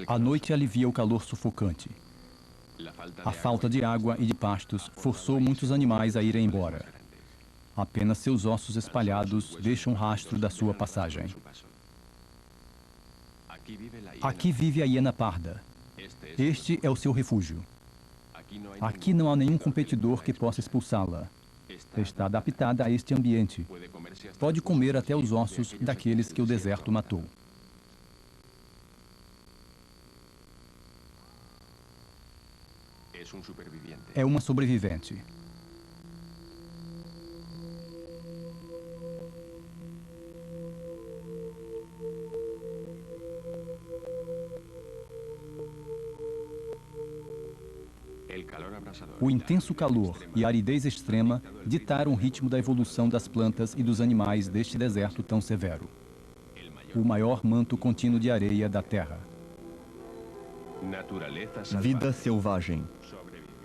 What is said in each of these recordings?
A noite alivia o calor sufocante. A falta de água e de pastos forçou muitos animais a irem embora. Apenas seus ossos espalhados deixam rastro da sua passagem. Aqui vive a hiena parda. Este é o seu refúgio. Aqui não há nenhum competidor que possa expulsá-la. Está adaptada a este ambiente. Pode comer até os ossos daqueles que o deserto matou. É uma sobrevivente. O intenso calor e a aridez extrema ditaram o ritmo da evolução das plantas e dos animais deste deserto tão severo. O maior manto contínuo de areia da Terra. Vida selvagem.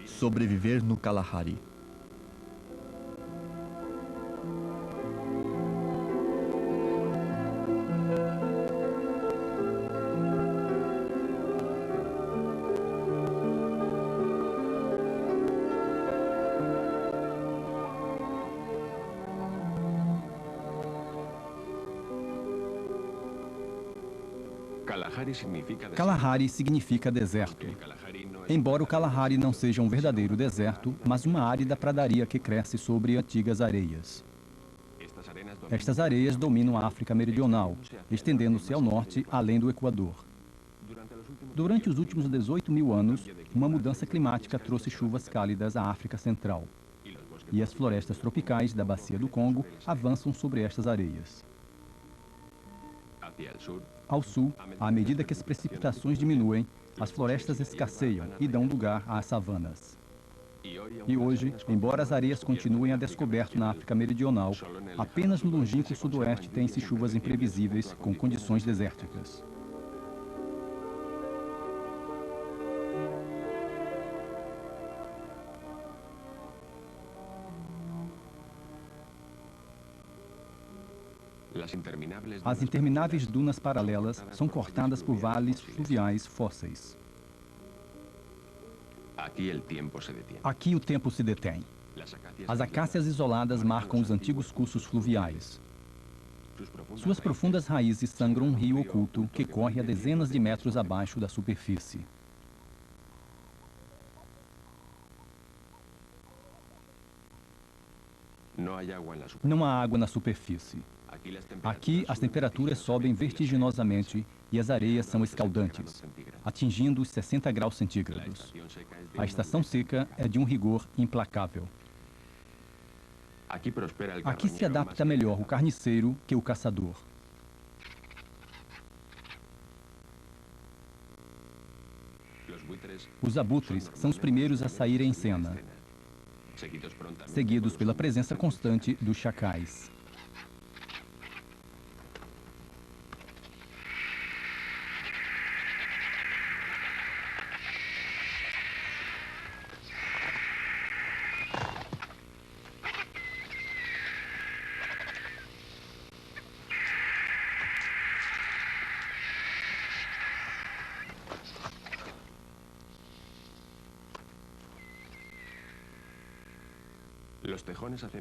Sobreviver no Kalahari. Kalahari significa deserto. Embora o Kalahari não seja um verdadeiro deserto, mas uma árida pradaria que cresce sobre antigas areias. Estas areias dominam a África Meridional, estendendo-se ao norte, além do Equador. Durante os últimos 18.000 anos, uma mudança climática trouxe chuvas cálidas à África Central. E as florestas tropicais da Bacia do Congo avançam sobre estas areias. Ao sul, à medida que as precipitações diminuem, as florestas escasseiam e dão lugar às savanas. E hoje, embora as areias continuem a descoberto na África Meridional, apenas no longínquo sudoeste tem-se chuvas imprevisíveis com condições desérticas. As intermináveis dunas paralelas são cortadas por vales fluviais fósseis. Aqui o tempo se detém. As acácias isoladas marcam os antigos cursos fluviais. Suas profundas raízes sangram um rio oculto que corre a dezenas de metros abaixo da superfície. Não há água na superfície. Aqui, as temperaturas sobem vertiginosamente e as areias são escaldantes, atingindo os 60 graus centígrados. A estação seca é de um rigor implacável. Aqui se adapta melhor o carniceiro que o caçador. Os abutres são os primeiros a saírem em cena, seguidos pela presença constante dos chacais.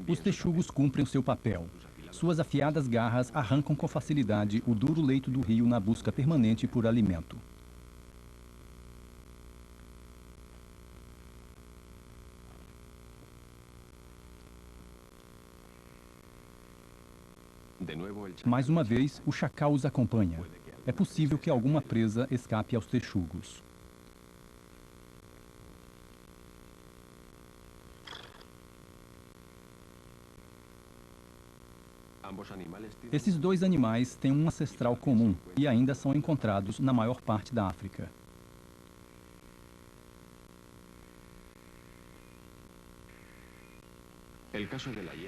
Os texugos cumprem o seu papel. Suas afiadas garras arrancam com facilidade o duro leito do rio na busca permanente por alimento. Mais uma vez, o chacal os acompanha. É possível que alguma presa escape aos texugos. Esses dois animais têm um ancestral comum e ainda são encontrados na maior parte da África.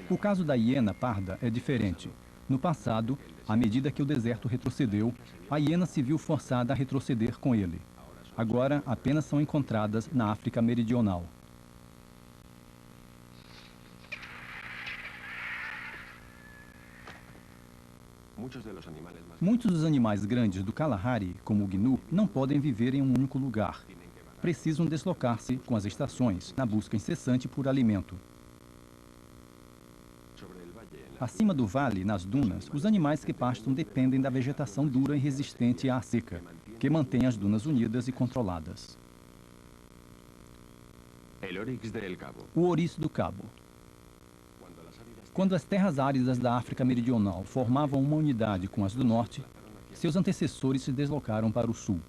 O caso da hiena parda é diferente. No passado, à medida que o deserto retrocedeu, a hiena se viu forçada a retroceder com ele. Agora, apenas são encontradas na África Meridional. Muitos dos animais grandes do Kalahari, como o gnu, não podem viver em um único lugar. Precisam deslocar-se com as estações, na busca incessante por alimento. Acima do vale, nas dunas, os animais que pastam dependem da vegetação dura e resistente à seca, que mantém as dunas unidas e controladas. O ouriço do Cabo. Quando as terras áridas da África Meridional formavam uma unidade com as do norte, seus antecessores se deslocaram para o sul.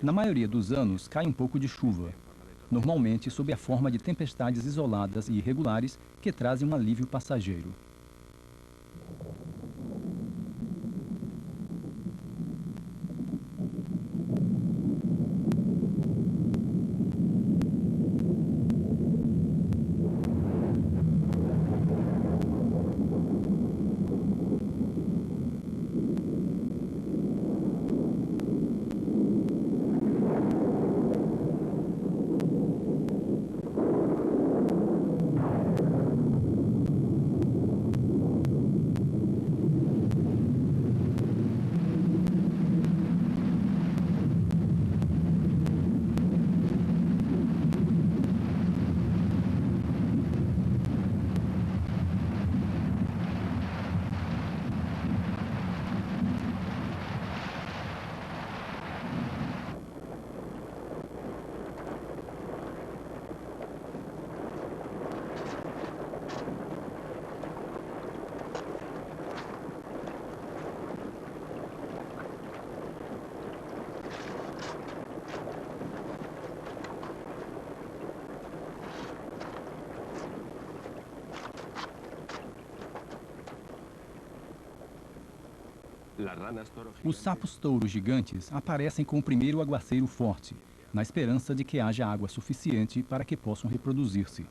Na maioria dos anos, cai um pouco de chuva, normalmente sob a forma de tempestades isoladas e irregulares que trazem um alívio passageiro. Os sapos-touro gigantes aparecem com o primeiro aguaceiro forte, na esperança de que haja água suficiente para que possam reproduzir-se.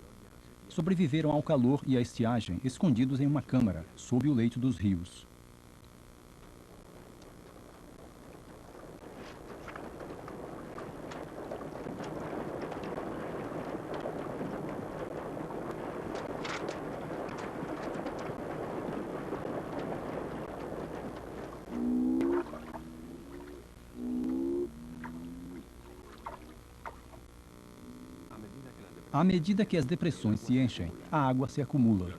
Sobreviveram ao calor e à estiagem, escondidos em uma câmara, sob o leito dos rios. À medida que as depressões se enchem, a água se acumula.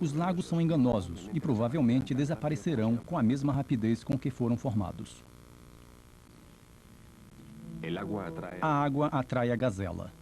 Os lagos são enganosos e provavelmente desaparecerão com a mesma rapidez com que foram formados. A água atrai a gazela.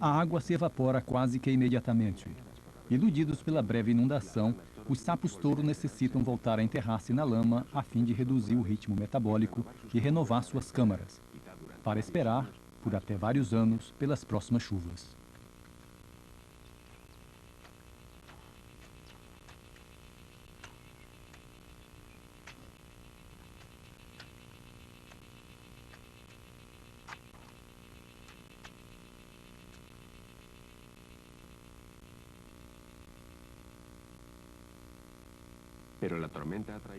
A água se evapora quase que imediatamente. Iludidos pela breve inundação, os sapos-touro necessitam voltar a enterrar-se na lama a fim de reduzir o ritmo metabólico e renovar suas câmaras, para esperar, por até vários anos, pelas próximas chuvas.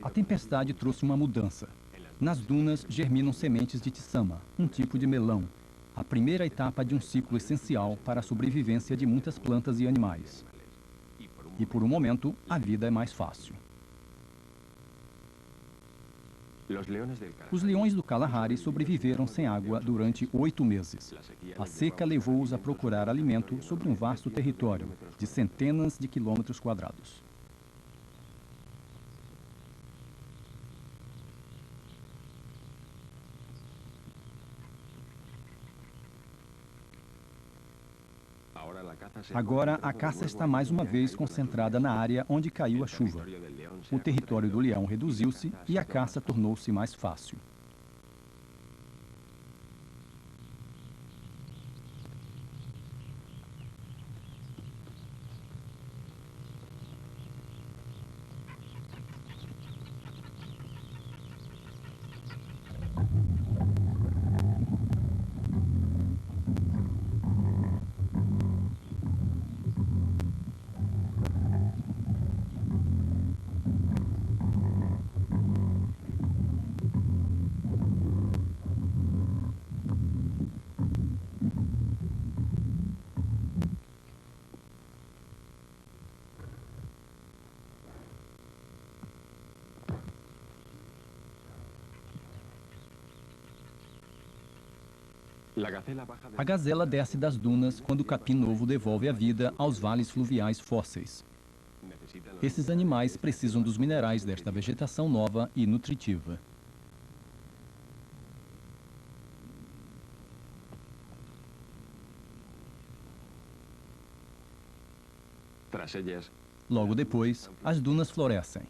A tempestade trouxe uma mudança. Nas dunas germinam sementes de tissama, um tipo de melão. a primeira etapa de um ciclo essencial para a sobrevivência de muitas plantas e animais. E por um momento, a vida é mais fácil. Os leões do Kalahari sobreviveram sem água durante 8 meses. A seca levou-os a procurar alimento sobre um vasto território de centenas de quilômetros quadrados. Agora, a caça está mais uma vez concentrada na área onde caiu a chuva. O território do leão reduziu-se e a caça tornou-se mais fácil. A gazela desce das dunas quando o capim novo devolve a vida aos vales fluviais fósseis. Esses animais precisam dos minerais desta vegetação nova e nutritiva. Logo depois, as dunas florescem.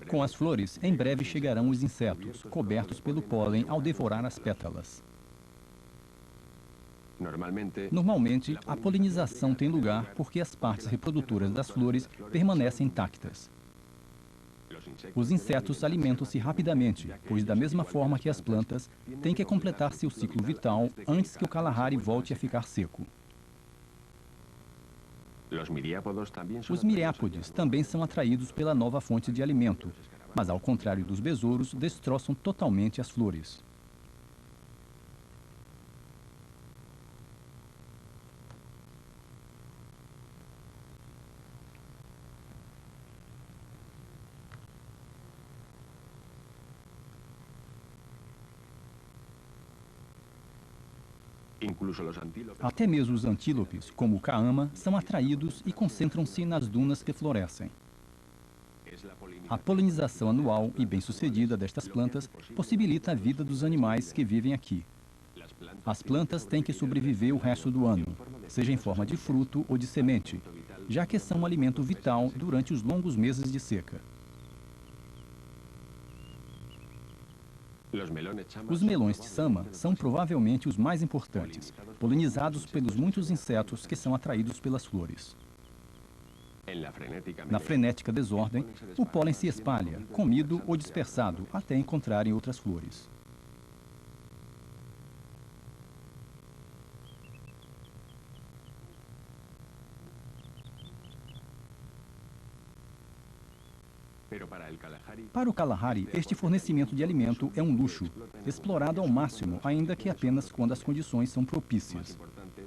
Com as flores, em breve chegarão os insetos, cobertos pelo pólen ao devorar as pétalas. Normalmente, a polinização tem lugar porque as partes reprodutoras das flores permanecem intactas. Os insetos alimentam-se rapidamente, pois da mesma forma que as plantas, têm que completar seu ciclo vital antes que o Kalahari volte a ficar seco. Os miriápodes também são atraídos pela nova fonte de alimento, mas ao contrário dos besouros, destroçam totalmente as flores. Até mesmo os antílopes, como o caama, são atraídos e concentram-se nas dunas que florescem. A polinização anual e bem-sucedida destas plantas possibilita a vida dos animais que vivem aqui. As plantas têm que sobreviver o resto do ano, seja em forma de fruto ou de semente, já que são um alimento vital durante os longos meses de seca. Os melões de Sama são provavelmente os mais importantes, polinizados pelos muitos insetos que são atraídos pelas flores. Na frenética desordem, o pólen se espalha, comido ou dispersado, até encontrarem outras flores. Para o Kalahari, este fornecimento de alimento é um luxo, explorado ao máximo, ainda que apenas quando as condições são propícias.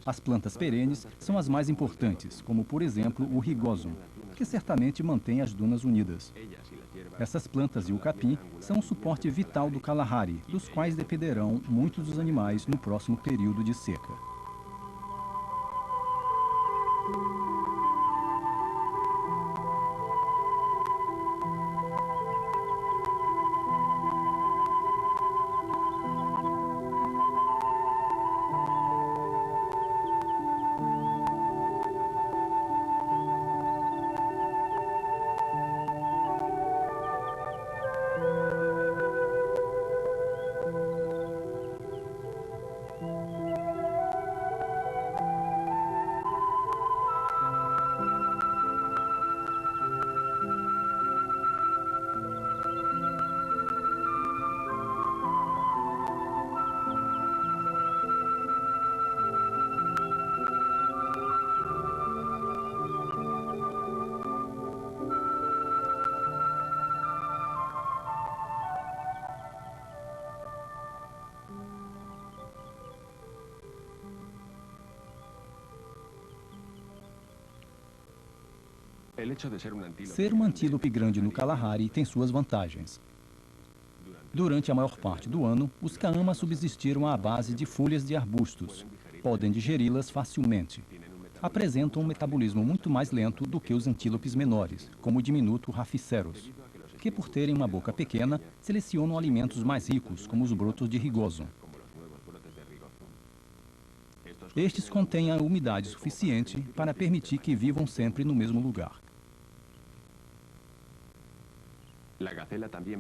As plantas perenes são as mais importantes, como por exemplo o rigosum, que certamente mantém as dunas unidas. Essas plantas e o capim são o suporte vital do Kalahari, dos quais dependerão muitos dos animais no próximo período de seca. Ser um antílope grande no Kalahari tem suas vantagens. Durante a maior parte do ano, os caamas subsistiram à base de folhas de arbustos. Podem digeri-las facilmente. Apresentam um metabolismo muito mais lento do que os antílopes menores, como o diminuto Rhaphyscerus, que, por terem uma boca pequena, selecionam alimentos mais ricos, como os brotos de Rigósum. Estes contêm a umidade suficiente para permitir que vivam sempre no mesmo lugar.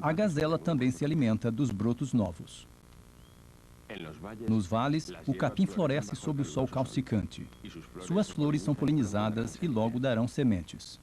A gazela também se alimenta dos brotos novos. Nos vales, o capim floresce sob o sol calcicante. Suas flores são polinizadas e logo darão sementes.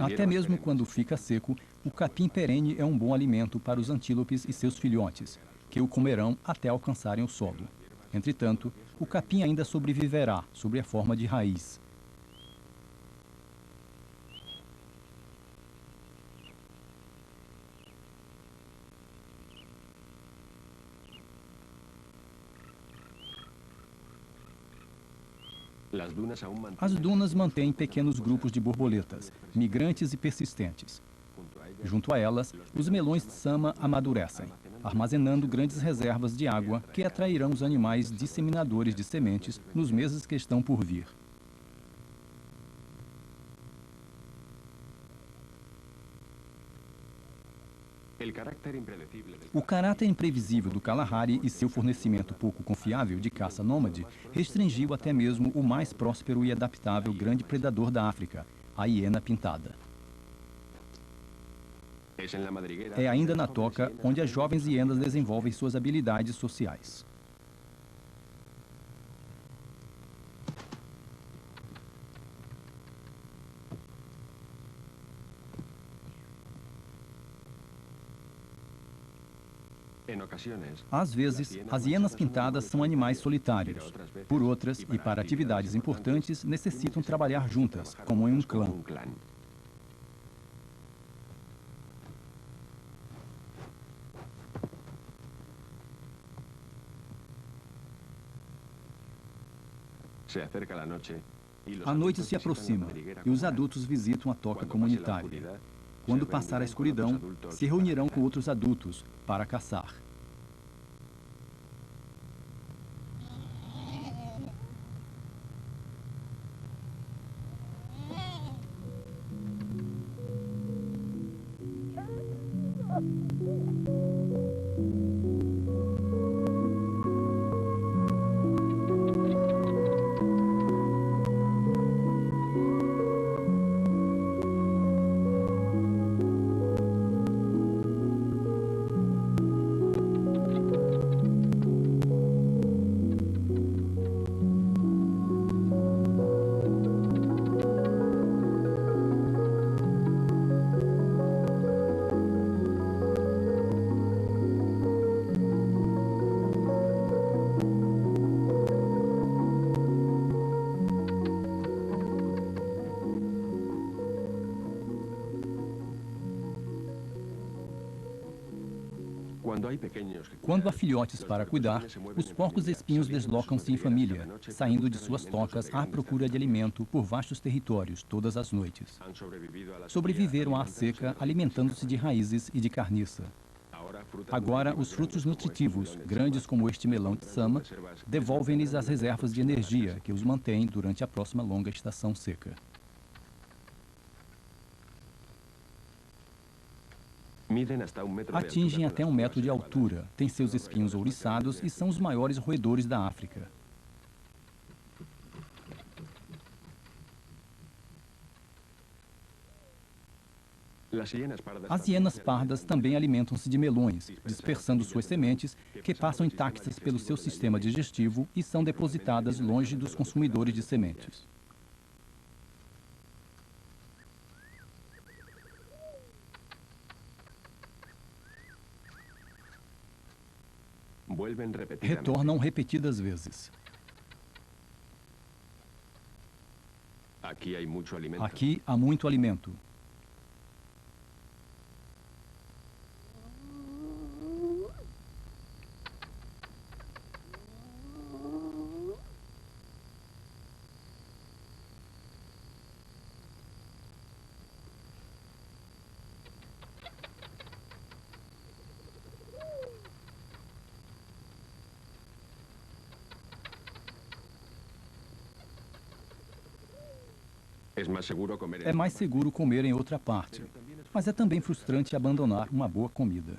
Até mesmo quando fica seco, o capim perene é um bom alimento para os antílopes e seus filhotes, que o comerão até alcançarem o solo. Entretanto, o capim ainda sobreviverá sob a forma de raiz. As dunas mantêm pequenos grupos de borboletas, migrantes e persistentes. Junto a elas, os melões de Sama amadurecem, armazenando grandes reservas de água que atrairão os animais disseminadores de sementes nos meses que estão por vir. O caráter imprevisível do Kalahari e seu fornecimento pouco confiável de caça nômade restringiu até mesmo o mais próspero e adaptável grande predador da África, a hiena pintada. É ainda na toca onde as jovens hienas desenvolvem suas habilidades sociais. Às vezes, as hienas pintadas são animais solitários. Por outras, e para atividades importantes, necessitam trabalhar juntas, como em um clã. A noite se aproxima e os adultos visitam a toca comunitária. Quando passar a escuridão, se reunirão com outros adultos para caçar. Quando há filhotes para cuidar, os porcos-espinhos deslocam-se em família, saindo de suas tocas à procura de alimento por vastos territórios todas as noites. Sobreviveram à seca alimentando-se de raízes e de carniça. Agora, os frutos nutritivos, grandes como este melão de Sama, devolvem-lhes as reservas de energia que os mantêm durante a próxima longa estação seca. Atingem até 1 metro de altura, têm seus espinhos ouriçados e são os maiores roedores da África. As hienas pardas também alimentam-se de melões, dispersando suas sementes, que passam intactas pelo seu sistema digestivo e são depositadas longe dos consumidores de sementes. Retornam repetidas vezes. Aqui há muito alimento. É mais seguro comer em outra parte, mas é também frustrante abandonar uma boa comida.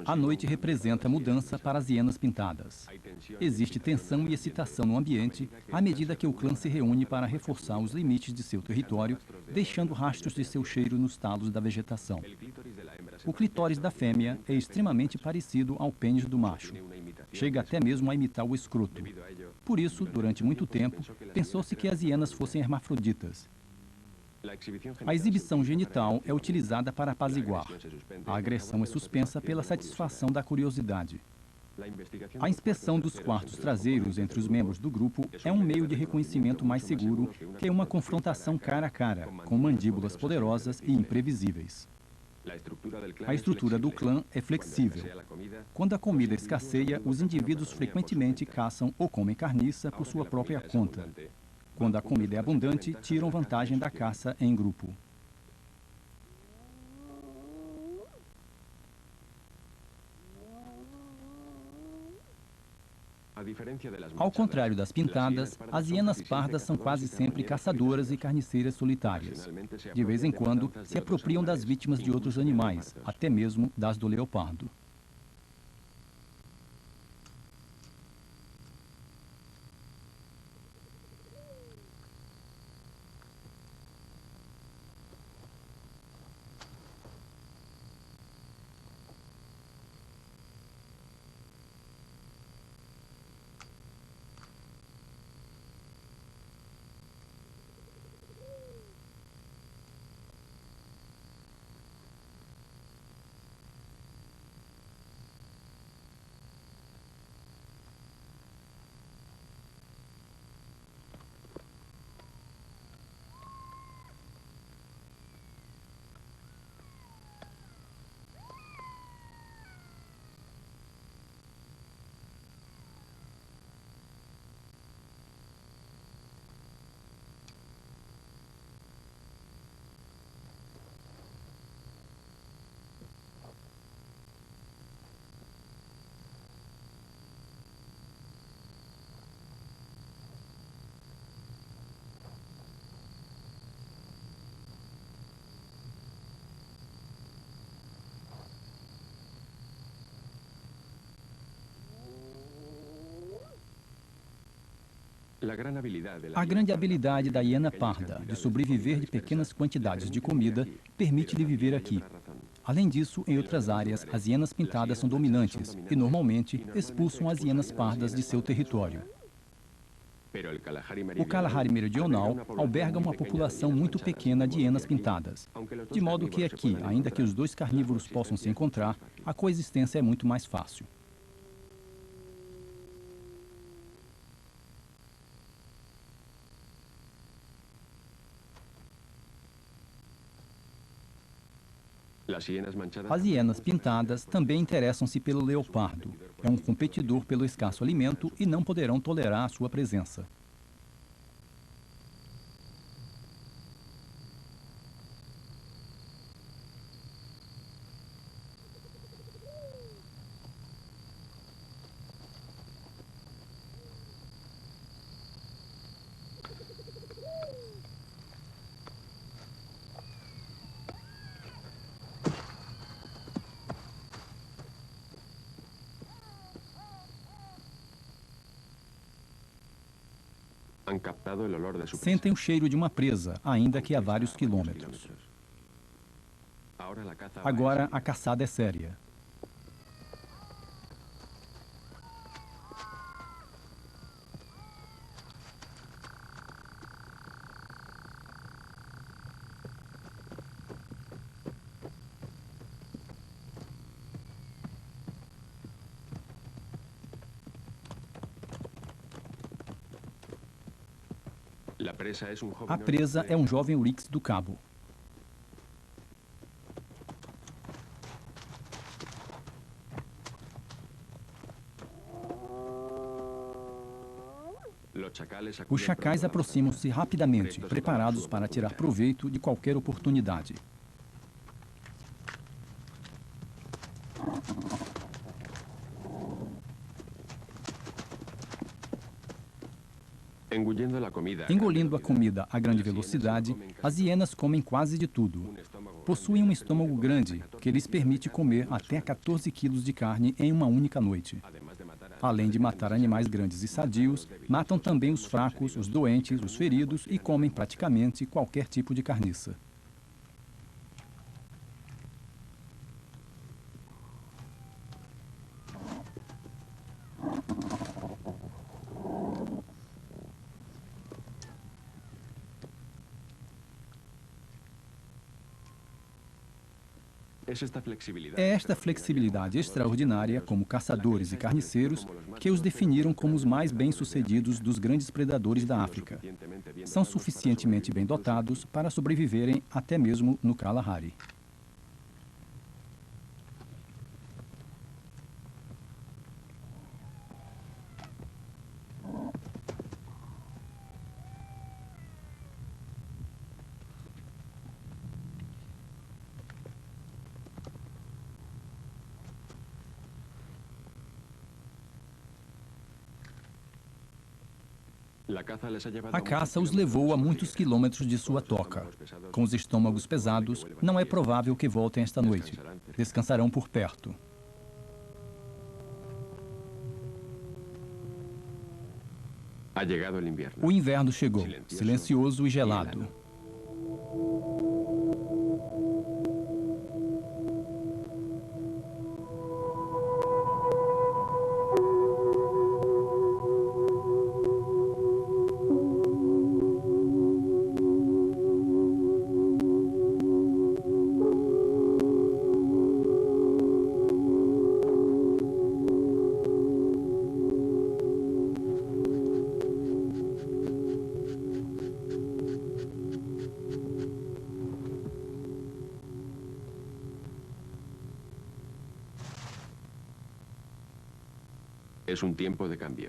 A noite representa mudança para as hienas pintadas. Existe tensão e excitação no ambiente à medida que o clã se reúne para reforçar os limites de seu território, deixando rastros de seu cheiro nos talos da vegetação. O clitóris da fêmea é extremamente parecido ao pênis do macho. Chega até mesmo a imitar o escroto. Por isso, durante muito tempo, pensou-se que as hienas fossem hermafroditas. A exibição genital é utilizada para apaziguar. A agressão é suspensa pela satisfação da curiosidade. A inspeção dos quartos traseiros entre os membros do grupo é um meio de reconhecimento mais seguro que uma confrontação cara a cara, com mandíbulas poderosas e imprevisíveis. A estrutura do clã é flexível. Quando a comida escasseia, os indivíduos frequentemente caçam ou comem carniça por sua própria conta. Quando a comida é abundante, tiram vantagem da caça em grupo. Ao contrário das pintadas, as hienas pardas são quase sempre caçadoras e carniceiras solitárias. De vez em quando, se apropriam das vítimas de outros animais, até mesmo das do leopardo. A grande habilidade da hiena parda de sobreviver de pequenas quantidades de comida permite-lhe viver aqui. Além disso, em outras áreas, as hienas pintadas são dominantes e, normalmente, expulsam as hienas pardas de seu território. O Kalahari Meridional alberga uma população muito pequena de hienas pintadas, de modo que aqui, ainda que os dois carnívoros possam se encontrar, a coexistência é muito mais fácil. As hienas pintadas também interessam-se pelo leopardo. É um competidor pelo escasso alimento e não poderão tolerar a sua presença. Sentem o cheiro de uma presa, ainda que a vários quilômetros. Agora a caçada é séria. A presa é um jovem Oryx do Cabo. Os chacais aproximam-se rapidamente, preparados para tirar proveito de qualquer oportunidade. Engolindo a comida a grande velocidade, as hienas comem quase de tudo. Possuem um estômago grande, que lhes permite comer até 14 quilos de carne em uma única noite. Além de matar animais grandes e sadios, matam também os fracos, os doentes, os feridos e comem praticamente qualquer tipo de carniça. É esta flexibilidade extraordinária como caçadores e carniceiros que os definiram como os mais bem-sucedidos dos grandes predadores da África. São suficientemente bem dotados para sobreviverem até mesmo no Kalahari. A caça os levou a muitos quilômetros de sua toca. Com os estômagos pesados, não é provável que voltem esta noite. Descansarão por perto. O inverno chegou, silencioso e gelado.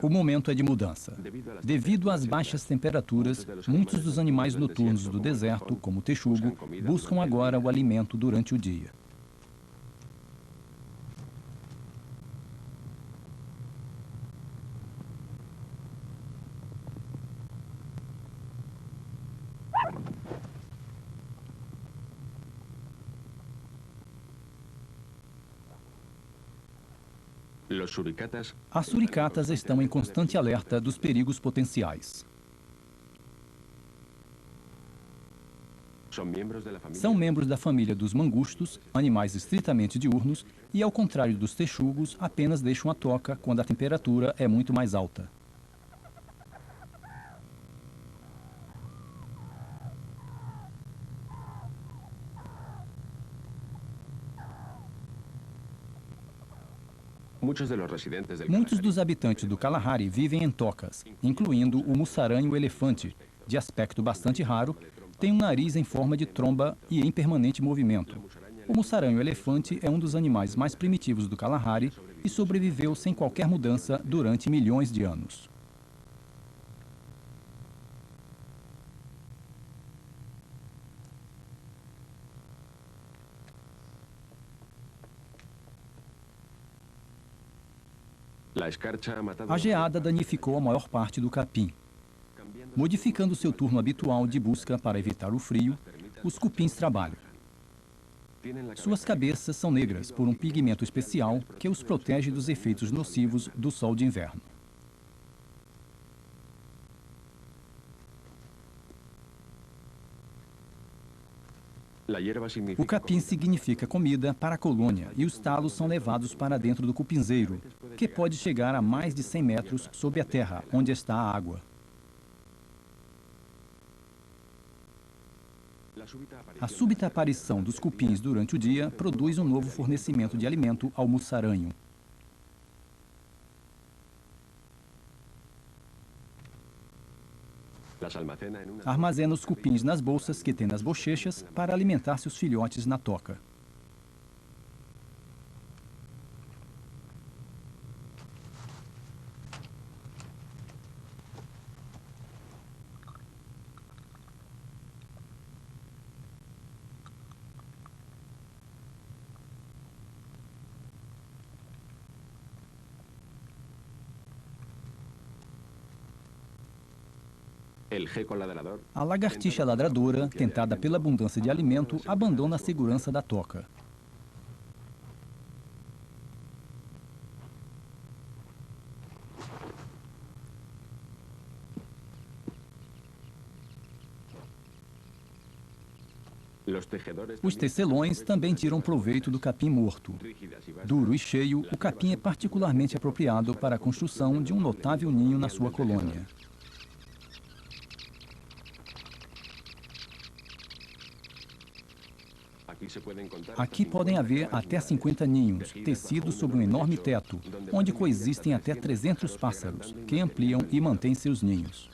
O momento é de mudança. Devido às baixas temperaturas, muitos dos animais noturnos do deserto, como o texugo, buscam agora o alimento durante o dia. As suricatas estão em constante alerta dos perigos potenciais. São membros da família dos mangustos, animais estritamente diurnos, e, ao contrário dos texugos, apenas deixam a toca quando a temperatura é muito mais alta. Muitos dos habitantes do Kalahari vivem em tocas, incluindo o mussaranho-elefante, de aspecto bastante raro, tem um nariz em forma de tromba e em permanente movimento. O mussaranho-elefante é um dos animais mais primitivos do Kalahari e sobreviveu sem qualquer mudança durante milhões de anos. A geada danificou a maior parte do capim. Modificando seu turno habitual de busca para evitar o frio, os cupins trabalham. Suas cabeças são negras por um pigmento especial que os protege dos efeitos nocivos do sol de inverno. O capim significa comida para a colônia e os talos são levados para dentro do cupinzeiro, que pode chegar a mais de 100 metros sob a terra, onde está a água. A súbita aparição dos cupins durante o dia produz um novo fornecimento de alimento ao mussaranho. Armazena os cupins nas bolsas que tem nas bochechas para alimentar seus filhotes na toca. A lagartixa ladradora, tentada pela abundância de alimento, abandona a segurança da toca. Os tecelões também tiram proveito do capim morto. Duro e cheio, o capim é particularmente apropriado para a construção de um notável ninho na sua colônia. Aqui podem haver até 50 ninhos, tecidos sob um enorme teto, onde coexistem até 300 pássaros, que ampliam e mantêm seus ninhos.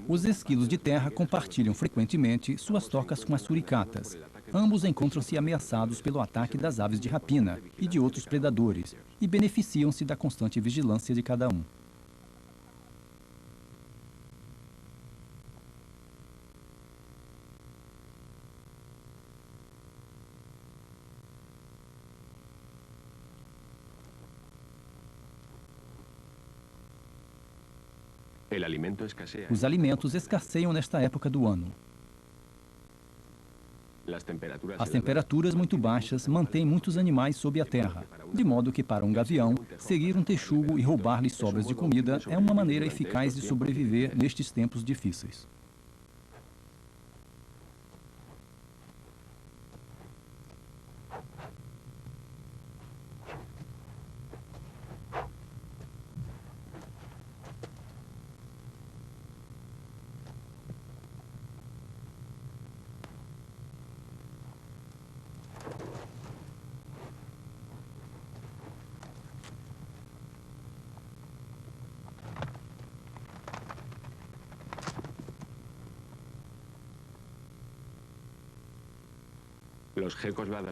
Os esquilos de terra compartilham frequentemente suas tocas com as suricatas. Ambos encontram-se ameaçados pelo ataque das aves de rapina e de outros predadores e beneficiam-se da constante vigilância de cada um. Os alimentos escasseiam nesta época do ano. As temperaturas muito baixas mantêm muitos animais sob a terra, de modo que para um gavião, seguir um texugo e roubar-lhe sobras de comida é uma maneira eficaz de sobreviver nestes tempos difíceis.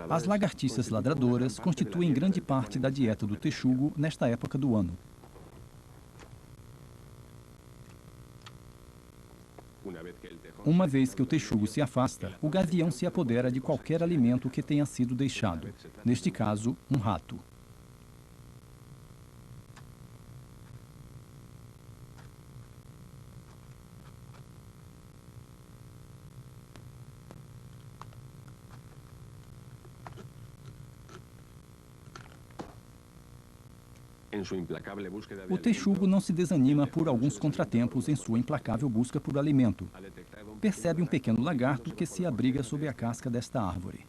As lagartixas ladradoras constituem grande parte da dieta do texugo nesta época do ano. Uma vez que o texugo se afasta, o gavião se apodera de qualquer alimento que tenha sido deixado, neste caso, um rato. O texugo não se desanima por alguns contratempos em sua implacável busca por alimento. Percebe um pequeno lagarto que se abriga sob a casca desta árvore.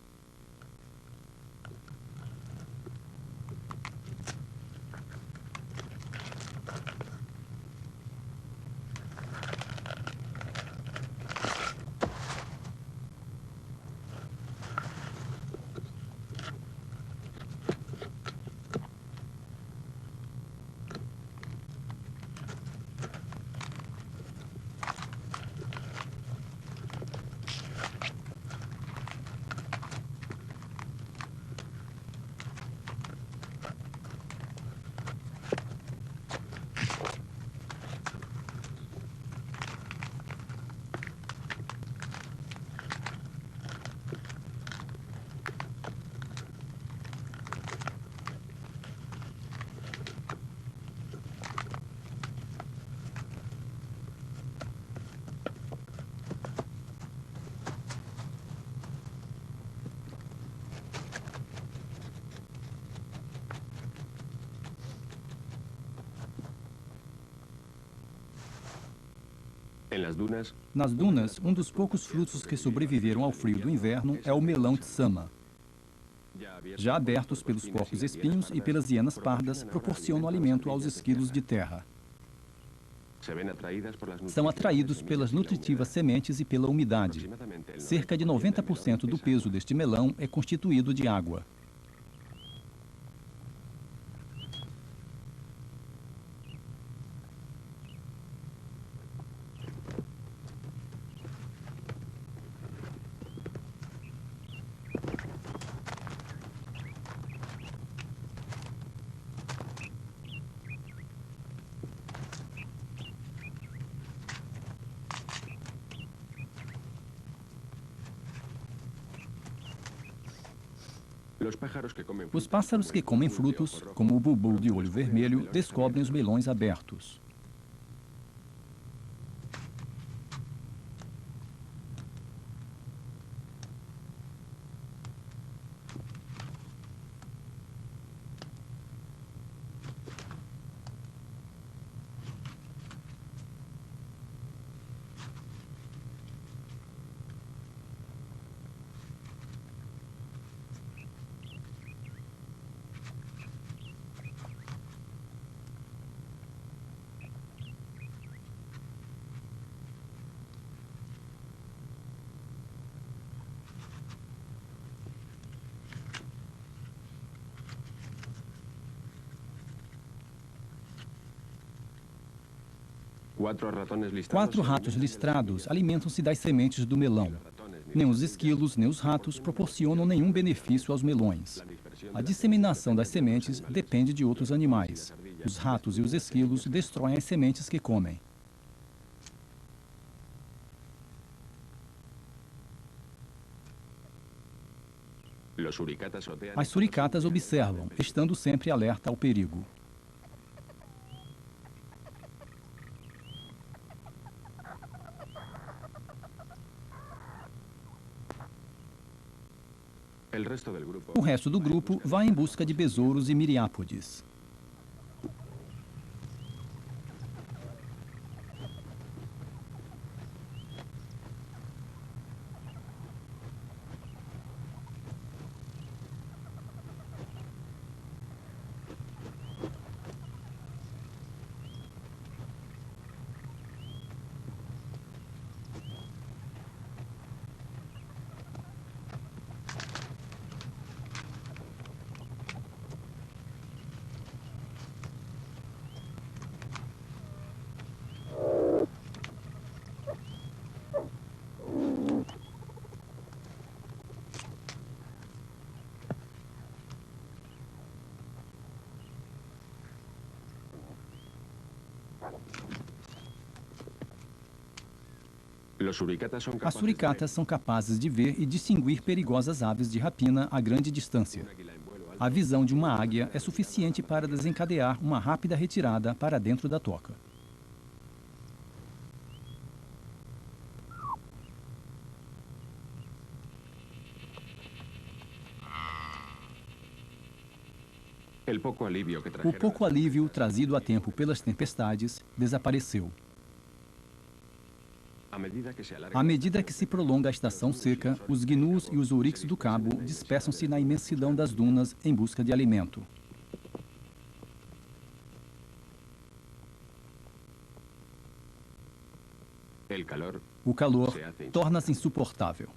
Nas dunas, um dos poucos frutos que sobreviveram ao frio do inverno é o melão tsama. Já abertos pelos porcos-espinhos e pelas hienas pardas, proporcionam alimento aos esquilos de terra. São atraídos pelas nutritivas sementes e pela umidade. Cerca de 90% do peso deste melão é constituído de água. Os pássaros que comem frutos, como o bulbul de olho vermelho, descobrem os melões abertos. Quatro ratos listrados alimentam-se das sementes do melão. Nem os esquilos, nem os ratos proporcionam nenhum benefício aos melões. A disseminação das sementes depende de outros animais. Os ratos e os esquilos destroem as sementes que comem. As suricatas observam, estando sempre alerta ao perigo. O resto do grupo vai em busca de besouros e miriápodes. As suricatas são capazes de ver e distinguir perigosas aves de rapina a grande distância. A visão de uma águia é suficiente para desencadear uma rápida retirada para dentro da toca. O pouco alívio trazido a tempo pelas tempestades desapareceu. À medida que se prolonga a estação seca, os gnus e os ouriques do cabo dispersam-se na imensidão das dunas em busca de alimento. O calor torna-se insuportável.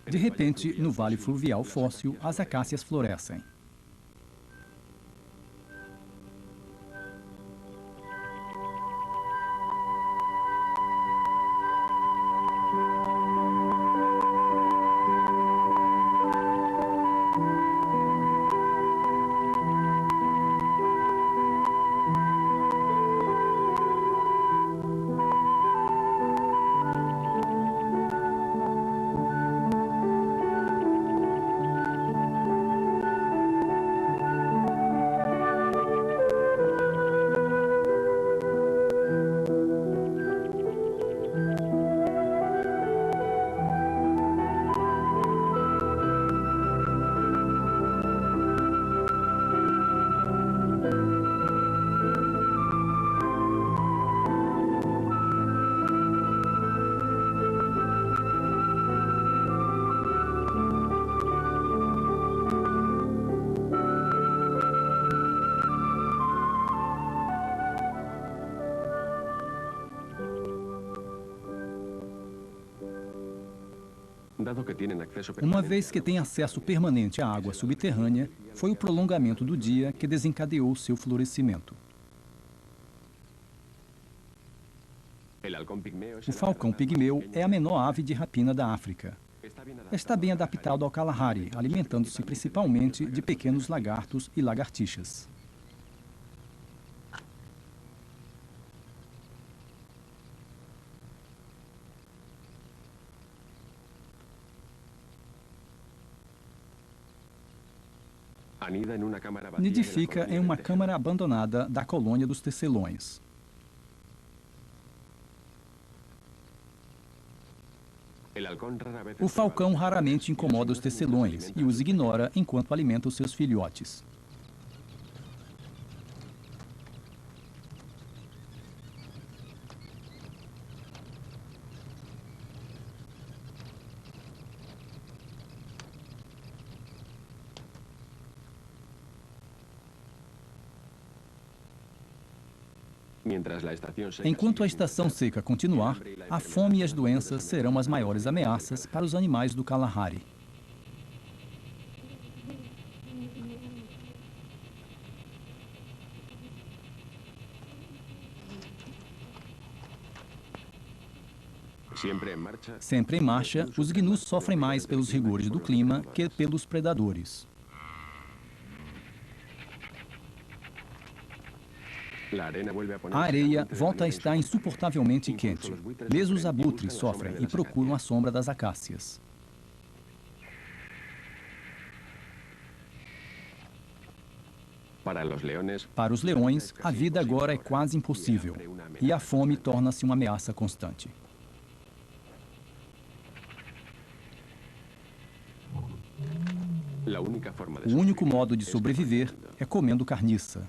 De repente, no vale fluvial fóssil, as acácias florescem. Uma vez que têm acesso permanente à água subterrânea, foi o prolongamento do dia que desencadeou seu florescimento. O falcão pigmeu é a menor ave de rapina da África. Está bem adaptado ao Kalahari, alimentando-se principalmente de pequenos lagartos e lagartixas. Nidifica em uma câmara abandonada da colônia dos tecelões. O falcão raramente incomoda os tecelões e os ignora enquanto alimenta os seus filhotes. Enquanto a estação seca continuar, a fome e as doenças serão as maiores ameaças para os animais do Kalahari. Sempre em marcha, os gnus sofrem mais pelos rigores do clima que pelos predadores. A areia volta a estar insuportavelmente quente. Mesmo os abutres sofrem e procuram a sombra das acácias. Para os leões, a vida agora é quase impossível, e a fome torna-se uma ameaça constante. O único modo de sobreviver é comendo carniça.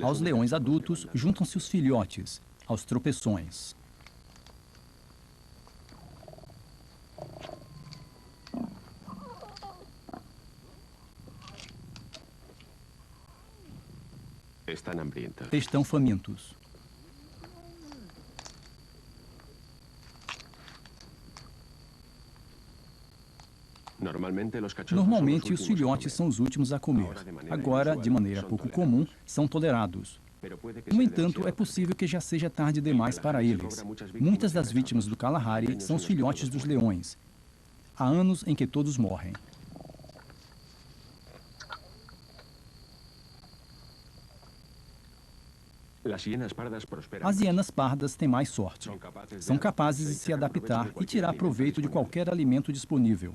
Aos leões adultos juntam-se os filhotes, aos tropeções. Estão famintos. Normalmente, os filhotes são os últimos a comer. Agora, de maneira pouco comum, são tolerados. No entanto, é possível que já seja tarde demais para eles. Muitas das vítimas do Kalahari são os filhotes dos leões. Há anos em que todos morrem. As hienas pardas têm mais sorte. São capazes de se adaptar e tirar proveito de qualquer alimento disponível.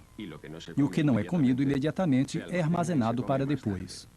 E o que não é comido imediatamente é armazenado para depois.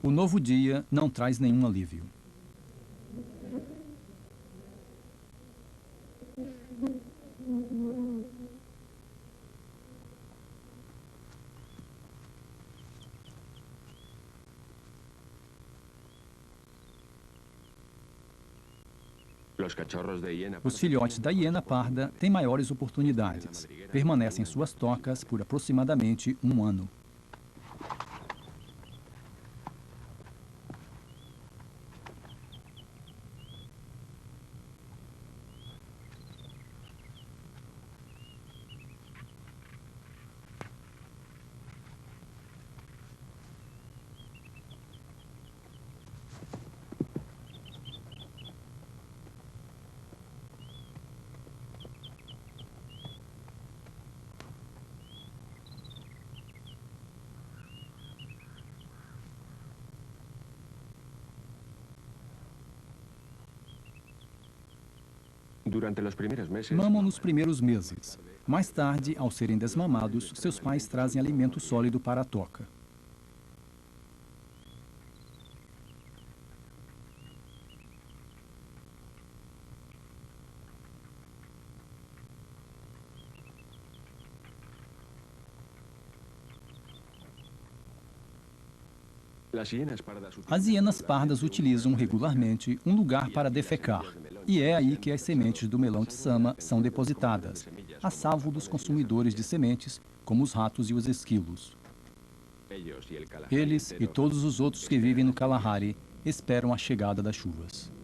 O novo dia não traz nenhum alívio. Os filhotes da hiena parda têm maiores oportunidades. Permanecem em suas tocas por aproximadamente um ano. Mamam nos primeiros meses. Mais tarde, ao serem desmamados, seus pais trazem alimento sólido para a toca. As hienas pardas utilizam regularmente um lugar para defecar, e é aí que as sementes do melão tsama são depositadas, a salvo dos consumidores de sementes, como os ratos e os esquilos. Eles e todos os outros que vivem no Kalahari esperam a chegada das chuvas.